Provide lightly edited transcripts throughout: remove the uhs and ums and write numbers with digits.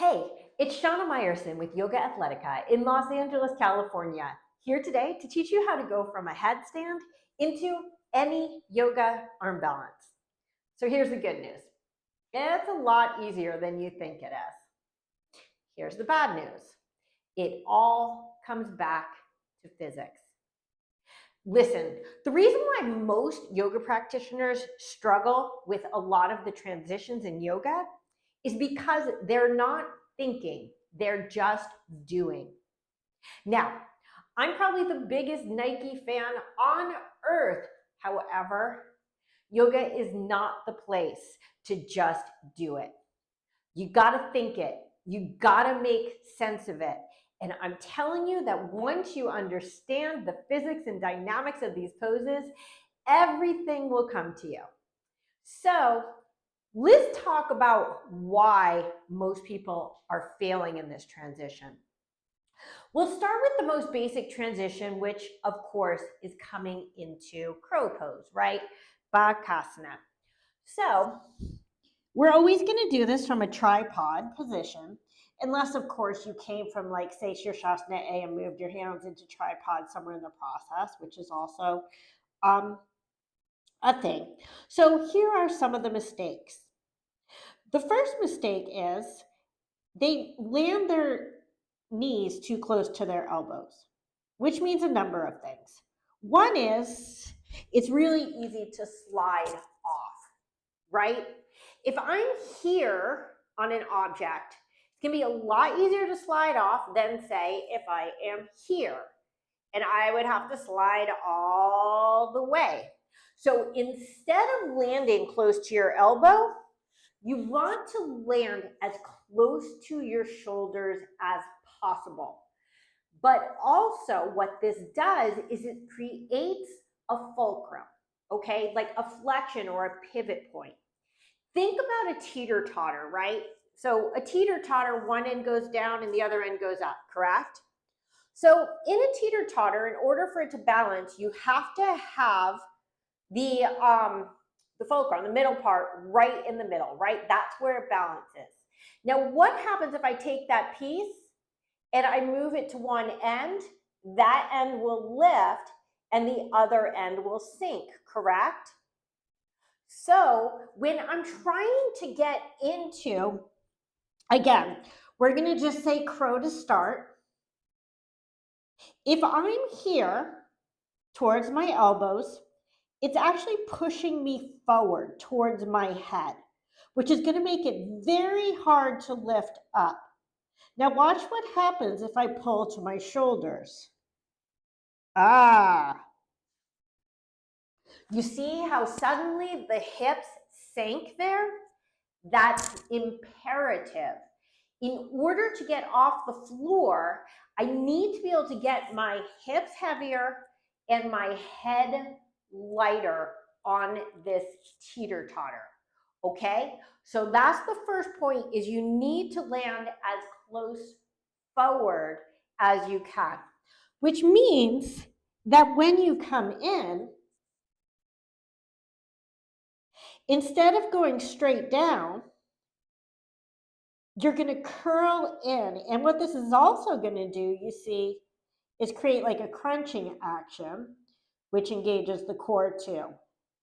Hey, it's Shana Meyerson with YOGAthletica in Los Angeles, California, here today to teach you how to go from a headstand into any yoga arm balance. So here's the good news. It's a lot easier than you think it is. Here's the bad news. It all comes back to physics. Listen, the reason why most yoga practitioners struggle with a lot of the transitions in yoga is because they're not thinking, they're just doing. Now, I'm probably the biggest Nike fan on earth. However, yoga is not the place to just do it. You gotta think it. You gotta make sense of it. And I'm telling you that once you understand the physics and dynamics of these poses, everything will come to you. So let's talk about why most people are failing in this transition. We'll start with the most basic transition, which of course is coming into crow pose, right? Bakasana. So we're always going to do this from a tripod position, unless of course you came from like say Shirshasana A and moved your hands into tripod somewhere in the process, which is also a thing. So here are some of the mistakes. The first mistake is they land their knees too close to their elbows, which means a number of things. One is it's really easy to slide off, right? If I'm here on an object, it's gonna be a lot easier to slide off than say if I am here and I would have to slide all the way. So instead of landing close to your elbow, you want to land as close to your shoulders as possible. But also what this does is it creates a fulcrum, okay? Like a flexion or a pivot point. Think about a teeter-totter, right? So a teeter-totter, one end goes down and the other end goes up, correct? So in a teeter-totter, in order for it to balance, you have to have the fulcrum, the middle part, right in the middle, right? That's where it balances. Now, what happens if I take that piece and I move it to one end? That end will lift and the other end will sink, correct? So when I'm trying to get into, again, we're going to just say crow to start. If I'm here towards my elbows, it's actually pushing me forward towards my head, which is going to make it very hard to lift up. Now watch what happens if I pull to my shoulders. You see how suddenly the hips sank there? That's imperative. In order to get off the floor, I need to be able to get my hips heavier and my head lighter on this teeter-totter, okay? So that's the first point, is you need to land as close forward as you can, which means that when you come in, instead of going straight down, you're going to curl in. And what this is also going to do, you see, is create like a crunching action, which engages the core too,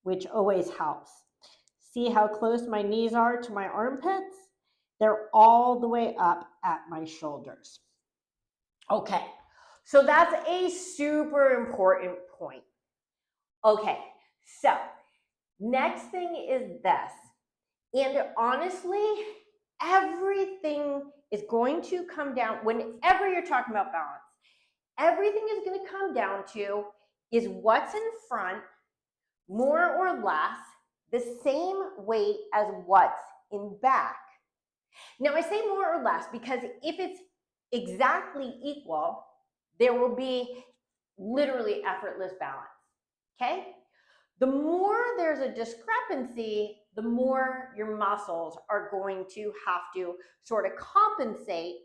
which always helps. See how close my knees are to my armpits? They're all the way up at my shoulders. Okay, so that's a super important point. Okay, so next thing is this. And honestly, everything is going to come down, whenever you're talking about balance, everything is going to come down to is what's in front, more or less, the same weight as what's in back. Now I say more or less because if it's exactly equal, there will be literally effortless balance, okay? The more there's a discrepancy, the more your muscles are going to have to sort of compensate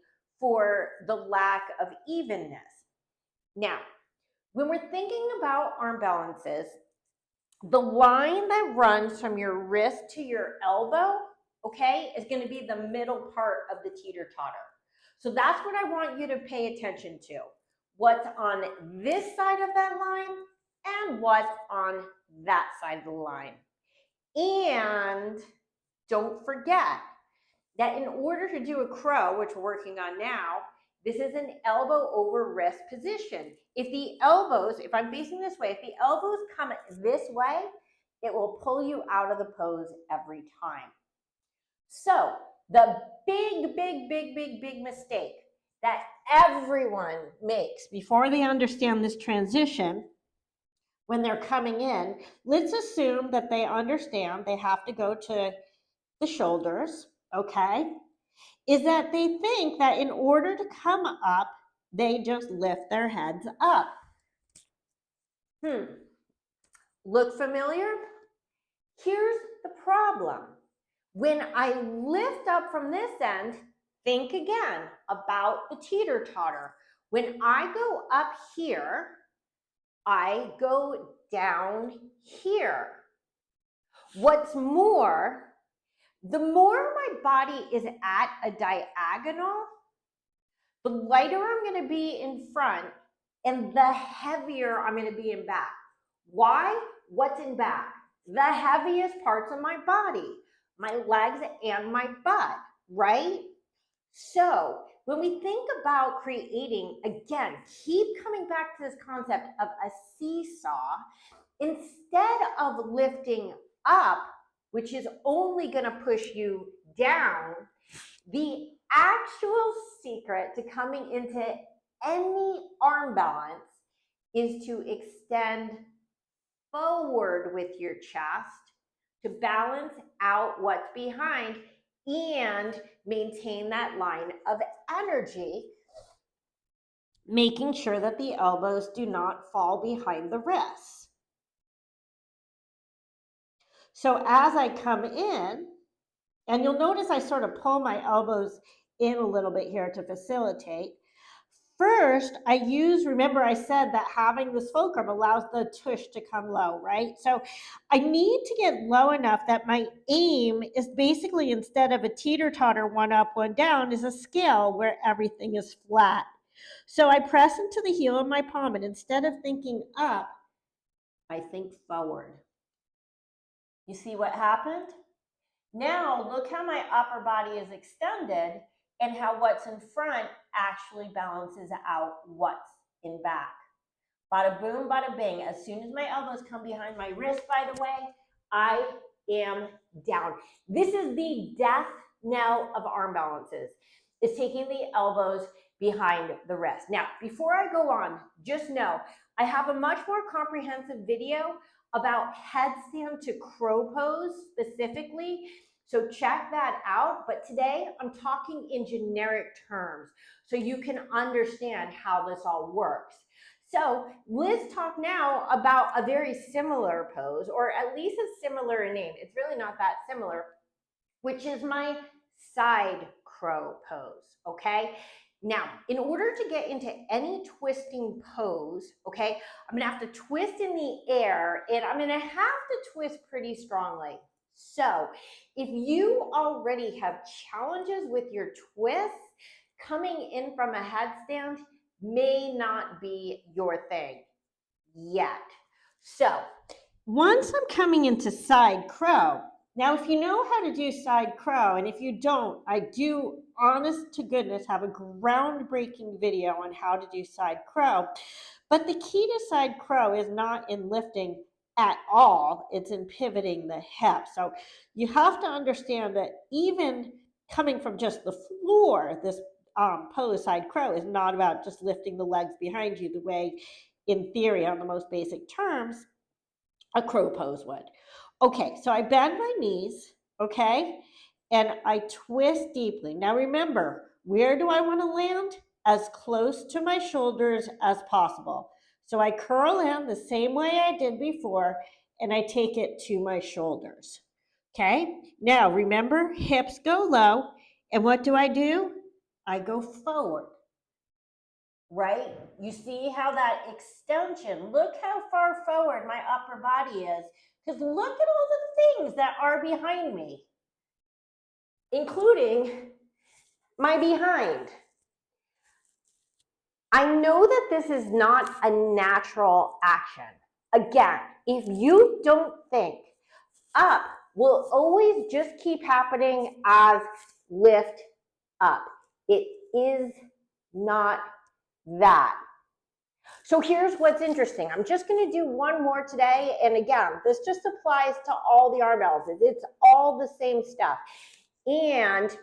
for the lack of evenness. Now, when we're thinking about arm balances, the line that runs from your wrist to your elbow, okay, is going to be the middle part of the teeter-totter. So that's what I want you to pay attention to. What's on this side of that line and what's on that side of the line. And don't forget that in order to do a crow, which we're working on now, this is an elbow over wrist position. If the elbows, if I'm facing this way, if the elbows come this way, it will pull you out of the pose every time. So the big mistake that everyone makes before they understand this transition when they're coming in, let's assume that they understand they have to go to the shoulders, okay, is that they think that in order to come up, they just lift their heads up. Look familiar? Here's the problem. When I lift up from this end, think again about the teeter-totter. When I go up here, I go down here. What's more, the more my body is at a diagonal, the lighter I'm going to be in front and the heavier I'm going to be in back. Why? What's in back? The heaviest parts of my body, my legs and my butt, right? So when we think about creating, again, keep coming back to this concept of a seesaw, instead of lifting up, which is only going to push you down, the actual secret to coming into any arm balance is to extend forward with your chest to balance out what's behind and maintain that line of energy, making sure that the elbows do not fall behind the wrists. So as I come in, and you'll notice I sort of pull my elbows in a little bit here to facilitate. First, I use, remember I said that having this fulcrum allows the tush to come low, right? So I need to get low enough that my aim is basically, instead of a teeter-totter, one up, one down, is a scale where everything is flat. So I press into the heel of my palm, and instead of thinking up, I think forward. You see what happened? Now look how my upper body is extended and how what's in front actually balances out what's in back. Bada boom, bada bing. As soon as my elbows come behind my wrist, by the way, I am down. This is the death knell of arm balances, is taking the elbows behind the wrist. Now, before I go on, just know I have a much more comprehensive video about headstand to crow pose specifically. So check that out. But today I'm talking in generic terms so you can understand how this all works. So let's talk now about a very similar pose, or at least a similar name. It's really not that similar, which is my side crow pose, okay? Now, in order to get into any twisting pose, okay, I'm gonna have to twist in the air, and I'm gonna have to twist pretty strongly. So if you already have challenges with your twists, coming in from a headstand may not be your thing yet. So once I'm coming into side crow, now if you know how to do side crow, and if you don't, I do, honest to goodness, have a groundbreaking video on how to do side crow. But the key to side crow is not in lifting at all, it's in pivoting the hip. So you have to understand that even coming from just the floor, this pose side crow is not about just lifting the legs behind you the way, in theory, on the most basic terms, a crow pose would. Okay, so I bend my knees, okay, and I twist deeply. Now remember, where do I want to land? As close to my shoulders as possible. So I curl in the same way I did before, and I take it to my shoulders. Okay, now remember, hips go low, and what do? I go forward, right? You see how that extension, look how far forward my upper body is, because look at all the things that are behind me. including my behind. I know that this is not a natural action. Again, if you don't think up will always just keep happening as lift up, it is not that. So here's what's interesting. I'm just going to do one more today. And again, this just applies to all the arm balances. It's all the same stuff. And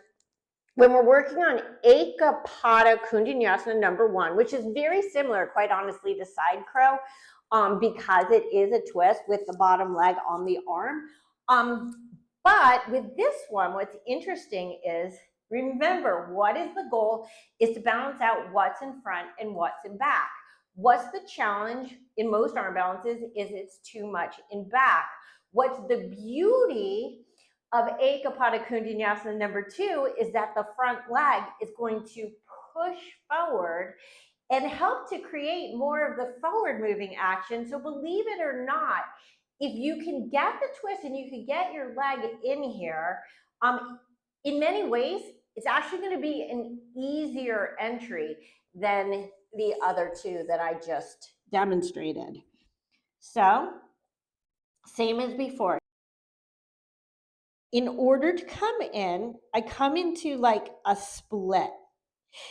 when we're working on koundinyasana number 1, which is very similar, quite honestly, to side crow, because it is a twist with the bottom leg on the arm. But with this one, what's interesting is, remember, what is the goal? Is to balance out what's in front and what's in back. What's the challenge in most arm balances is it's too much in back. What's the beauty of koundinyasana number 2 is that the front leg is going to push forward and help to create more of the forward moving action. So believe it or not, if you can get the twist and you can get your leg in here, in many ways, it's actually going to be an easier entry than the other 2 that I just demonstrated. So, same as before. In order to come in, I come into like a split.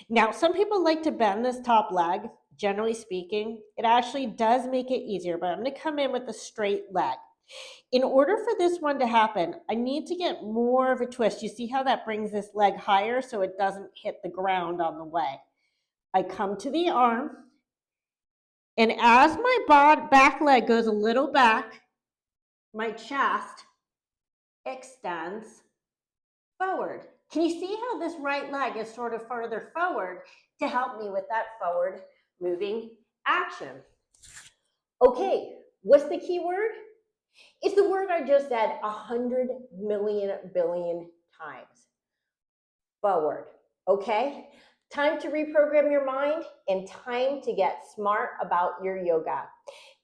Now, some people like to bend this top leg. Generally speaking, it actually does make it easier, but I'm going to come in with a straight leg. In order for this one to happen, I need to get more of a twist. You see how that brings this leg higher so it doesn't hit the ground on the way. I come to the arm, and as my back leg goes a little back, my chest extends forward. Can you see how this right leg is sort of further forward to help me with that forward moving action? Okay, what's the key word? It's the word I just said 100 million billion times. Forward, okay? Time to reprogram your mind and time to get smart about your yoga.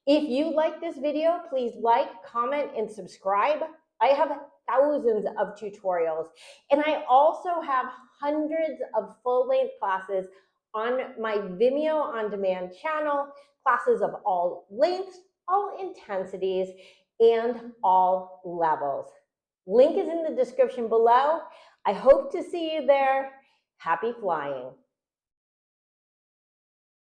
If you like this video, please like, comment, and subscribe. I have thousands of tutorials, and I also have hundreds of full-length classes on my Vimeo on-demand channel, classes of all lengths, all intensities, and all levels. Link is in the description below. I hope to see you there. Happy flying.